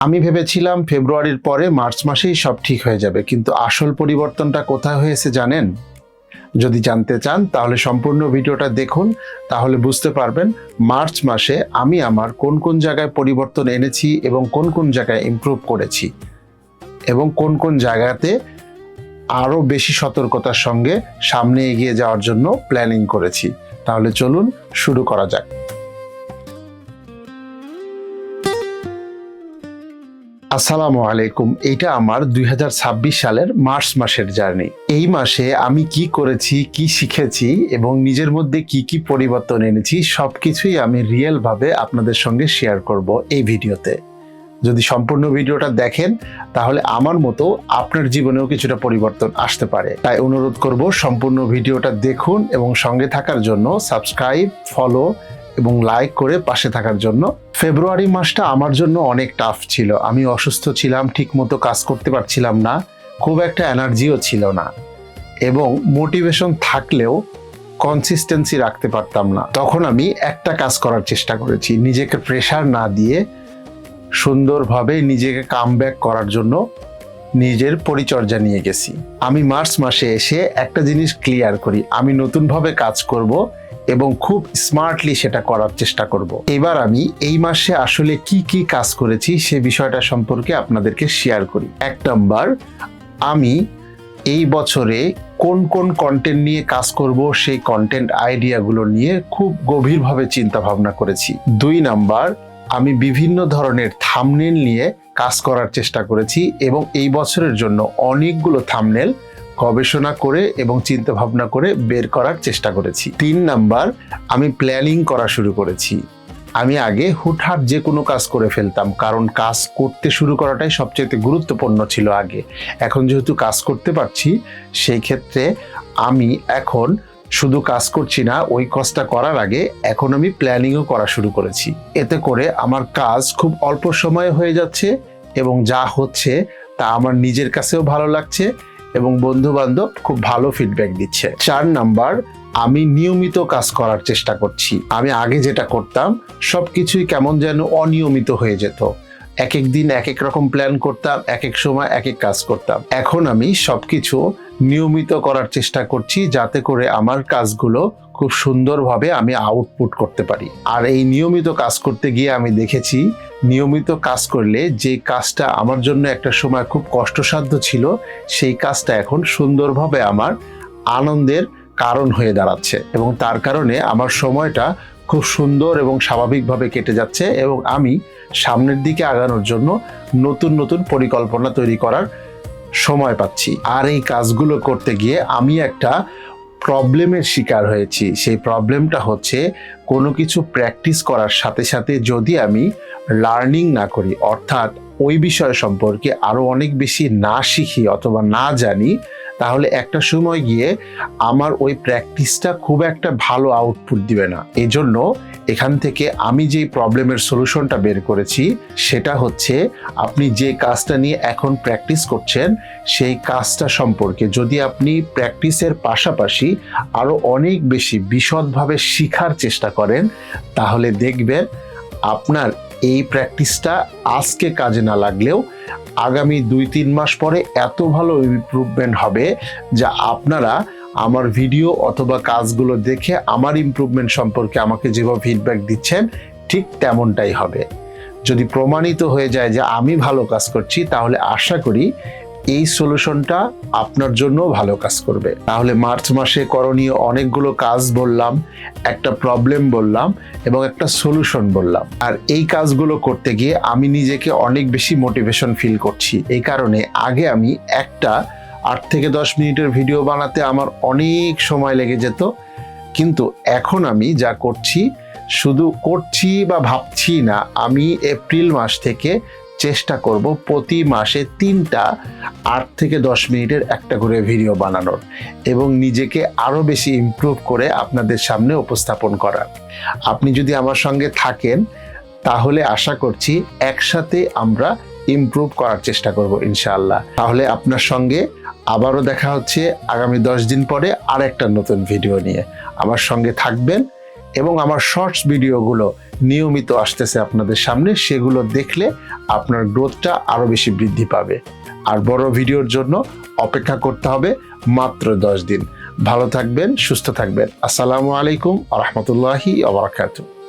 আমি ভেবেছিলাম ফেব্রুয়ারির পরে মার্চ মাসেই সব ঠিক হয়ে যাবে, কিন্তু আসল পরিবর্তনটা কোথায় হয়েছে জানেন? যদি জানতে চান তাহলে সম্পূর্ণ ভিডিওটা দেখুন, তাহলে বুঝতে পারবেন মার্চ মাসে আমি আমার কোন কোন জায়গায় পরিবর্তন এনেছি এবং কোন কোন জায়গায় ইমপ্রুভ করেছি এবং কোন কোন জায়গাতে আরও বেশি সতর্কতার সঙ্গে সামনে এগিয়ে যাওয়ার জন্য প্ল্যানিং করেছি। তাহলে চলুন শুরু করা যাক। আসসালামু আলাইকুম। এইটা আমার 2026 সালের মার্চ মাসের জার্নি। এই মাসে আমি কি করেছি, কি শিখেছি এবং নিজের মধ্যে কি কি পরিবর্তন এনেছি সবকিছুই আমি রিয়েল ভাবে আপনাদের সঙ্গে শেয়ার করব এই ভিডিওতে। যদি সম্পূর্ণ ভিডিওটা দেখেন তাহলে আমার মতো আপনার জীবনেও কিছুটা পরিবর্তন আসতে পারে। তাই অনুরোধ করব সম্পূর্ণ ভিডিওটা দেখুন এবং সঙ্গে থাকার জন্য সাবস্ক্রাইব, ফলো এবং লাইক করে পাশে থাকার জন্য। ফেব্রুয়ারি মাসটা আমার জন্য অনেক টাফ ছিল। আমি অসুস্থ ছিলাম, ঠিকমতো কাজ করতে পারছিলাম না, খুব একটা এনার্জিও ছিল না এবং মোটিভেশন থাকলেও কনসিস্টেন্সি রাখতে পারতাম না। তখন আমি একটা কাজ করার চেষ্টা করেছি, নিজেকে প্রেশার না দিয়ে সুন্দরভাবে নিজেকে কামব্যাক করার জন্য নিজের পরিচর্যা নিয়ে গেছি। আমি মার্চ মাসে এসে একটা জিনিস ক্লিয়ার করি, আমি নতুনভাবে কাজ করব এবং খুব স্মার্টলি সেটা করার চেষ্টা করব। এবার আমি এই মাসে আসলে কি কি কাজ করেছি সে বিষয়টা সম্পর্কে আপনাদেরকে শেয়ার করি। 1 নাম্বার, আমি এই বছরে কোন কোন কন্টেন্ট নিয়ে কাজ করব সেই কন্টেন্ট আইডিয়াগুলো নিয়ে খুব গভীরভাবে চিন্তা ভাবনা করেছি। 2 নাম্বার, আমি বিভিন্ন ধরনের থাম্বনেল নিয়ে কাজ করার চেষ্টা করেছি এবং এই বছরের জন্য অনেকগুলো থাম্বনেল গবেষণা করে এবং চিন্তা ভাবনা করে বের করার চেষ্টা করেছি। 3 নাম্বার, আমি প্ল্যানিং করা শুরু করেছি। আমি আগে হুটহাট যে কোনো কাজ করে ফেলতাম, কারণ কাজ করতে শুরু করাটাই সবচেয়ে গুরুত্বপূর্ণ ছিল আগে। এখন যেহেতু কাজ করতে পারছি, সেই ক্ষেত্রে আমি এখন শুধু কাজ করছি না, ওই কাজটা করার আগে এখন আমি প্ল্যানিংও করা শুরু করেছি। এতে করে আমার কাজ খুব অল্প সময়ে হয়ে যাচ্ছে এবং যা হচ্ছে তা আমার নিজের কাছেও ভালো লাগছে এবং বন্ধু বান্ধব খুব ভালো ফিডব্যাক দিচ্ছে। 4 নাম্বার, আমি নিয়মিত কাজ করার চেষ্টা করছি। আমি আগে যেটা করতাম সবকিছুই কেমন যেন অনিয়মিত হয়ে যেত। এক এক দিন এক এক রকম প্ল্যান করতাম, এক এক সময় এক এক কাজ করতাম। এখন আমি সবকিছু নিয়মিত করার চেষ্টা করছি যাতে করে আমার কাজগুলো খুব সুন্দরভাবে আমি আউটপুট করতে পারি। আর এই নিয়মিত কাজ করতে গিয়ে আমি দেখেছি নিয়মিত কাজ করলে যে কাজটা আমার জন্য একটা সময় খুব কষ্টসাধ্য ছিল, সেই কাজটা এখন সুন্দরভাবে আমার আনন্দের কারণ হয়ে দাঁড়াচ্ছে এবং তার কারণে আমার সময়টা খুব সুন্দর এবং স্বাভাবিকভাবে কেটে যাচ্ছে এবং আমি সামনের দিকে আগানোর জন্য নতুন নতুন পরিকল্পনা তৈরি করার সময় পাচ্ছি। আর এই কাজগুলো করতে গিয়ে আমি একটা প্রবলেমের শিকার হয়েছি। সেই প্রবলেমটা হচ্ছে কোনো কিছু প্র্যাকটিস করার সাথে সাথে যদি আমি লার্নিং না করি, অর্থাৎ ওই বিষয় সম্পর্কে আরো অনেক বেশি না শিখি অথবা না জানি, তাহলে একটা সময় গিয়ে আমার ওই প্র্যাকটিসটা খুব একটা ভালো আউটপুট দিবে না। এজন্য এখান থেকে আমি যে প্রবলেমের সলিউশনটা বের করেছি সেটা হচ্ছে, আপনি যে কাজটা নিয়ে এখন প্র্যাকটিস করছেন সেই কাজটা সম্পর্কে যদি আপনি প্র্যাকটিসের পাশাপাশি আরো অনেক বেশি বিশদভাবে শিখার চেষ্টা করেন, তাহলে দেখবেন আপনার এই প্র্যাকটিসটা আজকে কাজে না লাগলেও আগামী 2-3 মাস পরে এত ভালো ইমপ্রুভমেন্ট হবে যা আপনারা আমার ভিডিও অথবা কাজগুলো দেখে আমার ইমপ্রুভমেন্ট সম্পর্কে আমাকে যেভাবে ফিডব্যাক দিচ্ছেন ঠিক তেমনটাই হবে। যদি প্রমাণিত হয়ে যায় যে আমি ভালো কাজ করছি, তাহলে আশা করি এই সলিউশনটা আপনার জন্য ভালো কাজ করবে। তাহলে মার্চ মাসে করণীয় অনেকগুলো কাজ বললাম, একটা প্রবলেম বললাম এবং একটা সলিউশন বললাম। আর এই কাজগুলো করতে গিয়ে আমি নিজেকে অনেক বেশি মোটিভেশন ফিল করছি। এই কারণে আগে আমি একটা 8 থেকে 10 মিনিটের ভিডিও বানাতে আমার অনেক সময় লেগে যেত, কিন্তু এখন আমি যা করছি শুধু করছি বা ভাবছি না, আমি এপ্রিল মাস থেকে চেষ্টা করব প্রতি মাসে 3টা 8 থেকে 10 মিনিটের একটা করে ভিডিও বানানোর এবং নিজেকে আরো বেশি ইমপ্রুভ করে আপনাদের সামনে উপস্থাপন করার। আপনি যদি আমার সঙ্গে থাকেন তাহলে আশা করছি একসাথে আমরা ইমপ্রুভ করার চেষ্টা করব ইনশাআল্লাহ। তাহলে আপনার সঙ্গে আবারও দেখা হচ্ছে আগামী 10 দিন পরে আর একটা নতুন ভিডিও নিয়ে। আমার সঙ্গে থাকবেন এবং আমার শর্টস ভিডিওগুলো নিয়মিত আসতেছে আপনাদের সামনে, সেগুলো দেখলে আপনার গ্রোথটা আরো বেশি বৃদ্ধি পাবে। আর বড় ভিডিওর জন্য অপেক্ষা করতে হবে মাত্র 10 দিন। ভালো থাকবেন, সুস্থ থাকবেন। আসসালামু আলাইকুম ওয়া রাহমাতুল্লাহি ওয়া বারাকাতুহু।